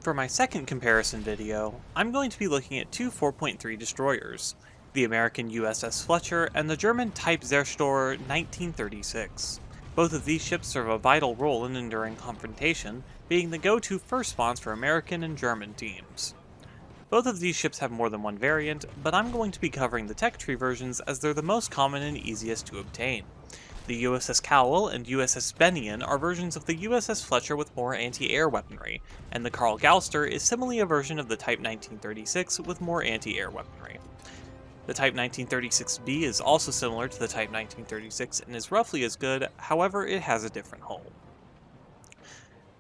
For my second comparison video, I'm going to be looking at two 4.3 destroyers, the American USS Fletcher and the German Type Zerstörer 1936. Both of these ships serve a vital role in enduring confrontation, being the go-to first spawns for American and German teams. Both of these ships have more than one variant, but I'm going to be covering the tech tree versions as they're the most common and easiest to obtain. The USS Cowell and USS Benion are versions of the USS Fletcher with more anti-air weaponry, and the Karl Galster is similarly a version of the Type 1936 with more anti-air weaponry. The Type 1936B is also similar to the Type 1936 and is roughly as good, however it has a different hull.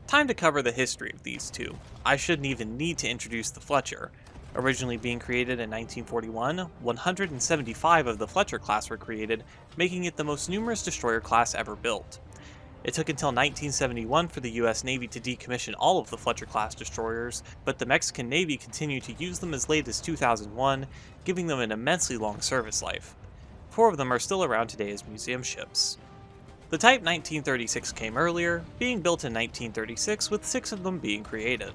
Time to cover the history of these two. I shouldn't even need to introduce the Fletcher. Originally being created in 1941, 175 of the Fletcher class were created, making it the most numerous destroyer class ever built. It took until 1971 for the US Navy to decommission all of the Fletcher class destroyers, but the Mexican Navy continued to use them as late as 2001, giving them an immensely long service life. 4 of them are still around today as museum ships. The Type 1936 came earlier, being built in 1936 with 6 of them being created.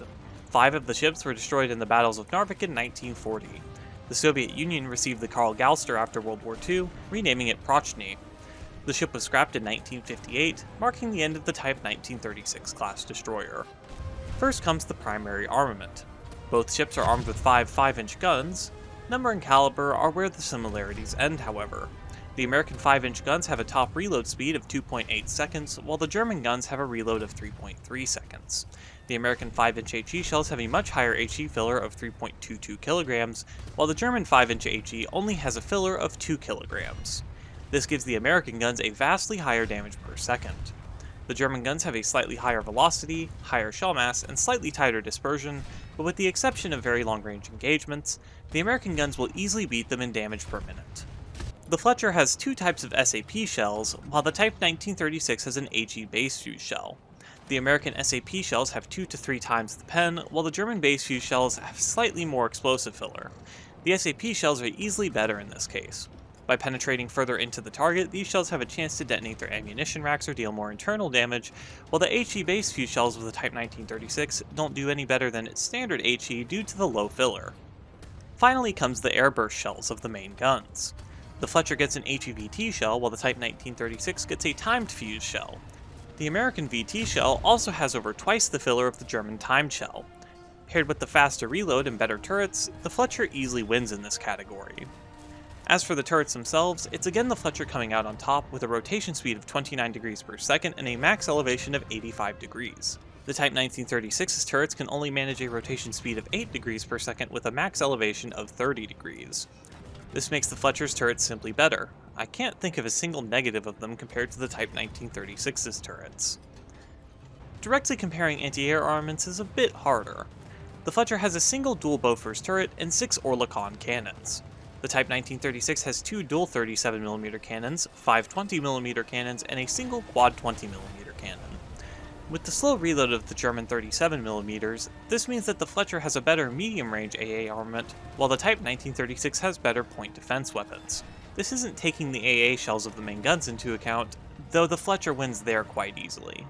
5 of the ships were destroyed in the battles of Narvik in 1940. The Soviet Union received the Karl Galster after World War II, renaming it Prochny. The ship was scrapped in 1958, marking the end of the Type 1936 class destroyer. First comes the primary armament. Both ships are armed with 5 5-inch guns. Number and caliber are where the similarities end, however. The American 5-inch guns have a top reload speed of 2.8 seconds, while the German guns have a reload of 3.3 seconds. The American 5-inch HE shells have a much higher HE filler of 3.22 kilograms, while the German 5-inch HE only has a filler of 2 kilograms. This gives the American guns a vastly higher damage per second. The German guns have a slightly higher velocity, higher shell mass, and slightly tighter dispersion, but with the exception of very long-range engagements, the American guns will easily beat them in damage per minute. The Fletcher has 2 types of SAP shells, while the Type 1936 has an HE base fuse shell. The American SAP shells have 2 to 3 times the pen, while the German base fuse shells have slightly more explosive filler. The SAP shells are easily better in this case. By penetrating further into the target, these shells have a chance to detonate their ammunition racks or deal more internal damage, while the HE base fuse shells of the Type 1936 don't do any better than its standard HE due to the low filler. Finally comes the airburst shells of the main guns. The Fletcher gets an HE-VT shell, while the Type 1936 gets a timed fuse shell. The American VT shell also has over twice the filler of the German timed shell. Paired with the faster reload and better turrets, the Fletcher easily wins in this category. As for the turrets themselves, it's again the Fletcher coming out on top with a rotation speed of 29 degrees per second and a max elevation of 85 degrees. The Type 1936's turrets can only manage a rotation speed of 8 degrees per second with a max elevation of 30 degrees. This makes the Fletcher's turrets simply better. I can't think of a single negative of them compared to the Type 1936's turrets. Directly comparing anti-air armaments is a bit harder. The Fletcher has a single dual Bofors turret and 6 Oerlikon cannons. The Type 1936 has 2 dual 37mm cannons, 5 20mm cannons, and a single quad 20mm cannon. With the slow reload of the German 37mm, this means that the Fletcher has a better medium-range AA armament, while the Type 1936 has better point defense weapons. This isn't taking the AA shells of the main guns into account, though the Fletcher wins there quite easily.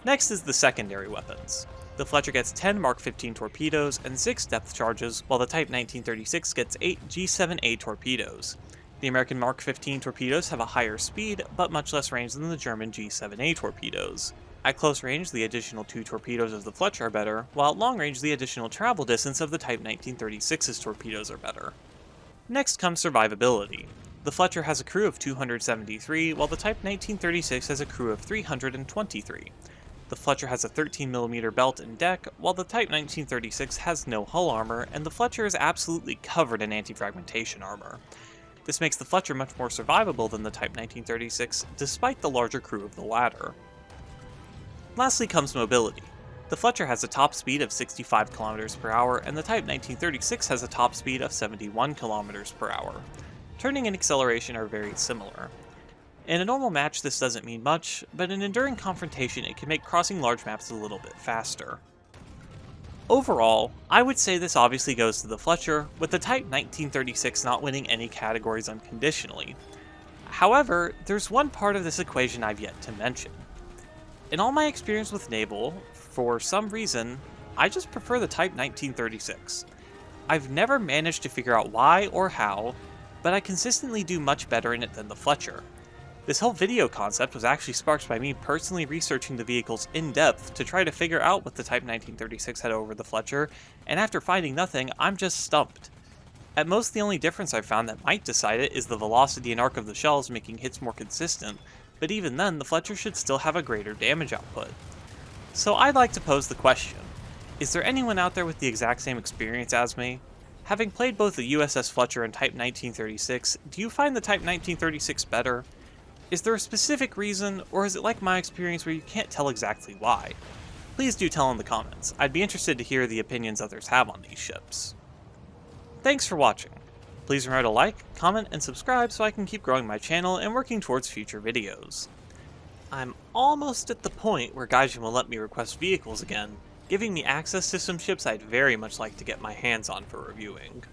Next is the secondary weapons. The Fletcher gets 10 Mark 15 torpedoes and 6 depth charges, while the Type 1936 gets 8 G7A torpedoes. The American Mark 15 torpedoes have a higher speed, but much less range than the German G7A torpedoes. At close range, the additional 2 torpedoes of the Fletcher are better, while at long range the additional travel distance of the Type 1936's torpedoes are better. Next comes survivability. The Fletcher has a crew of 273, while the Type 1936 has a crew of 323. The Fletcher has a 13mm belt and deck, while the Type 1936 has no hull armor, and the Fletcher is absolutely covered in anti-fragmentation armor. This makes the Fletcher much more survivable than the Type 1936, despite the larger crew of the latter. Lastly comes mobility. The Fletcher has a top speed of 65 km per hour, and the Type 1936 has a top speed of 71 km per hour. Turning and acceleration are very similar. In a normal match this doesn't mean much, but in enduring confrontation it can make crossing large maps a little bit faster. Overall, I would say this obviously goes to the Fletcher, with the Type 1936 not winning any categories unconditionally. However, there's one part of this equation I've yet to mention. In all my experience with Naval, for some reason, I just prefer the Type 1936. I've never managed to figure out why or how, but I consistently do much better in it than the Fletcher. This whole video concept was actually sparked by me personally researching the vehicles in depth to try to figure out what the Type 1936 had over the Fletcher, and after finding nothing, I'm just stumped. At most, the only difference I've found that might decide it is the velocity and arc of the shells making hits more consistent, but even then, the Fletcher should still have a greater damage output. So I'd like to pose the question, is there anyone out there with the exact same experience as me? Having played both the USS Fletcher and Type 1936, do you find the Type 1936 better? Is there a specific reason, or is it like my experience where you can't tell exactly why? Please do tell in the comments. I'd be interested to hear the opinions others have on these ships. Thanks for watching. Please remember to like, comment, and subscribe so I can keep growing my channel and working towards future videos. I'm almost at the point where Gaijin will let me request vehicles again, giving me access to some ships I'd very much like to get my hands on for reviewing.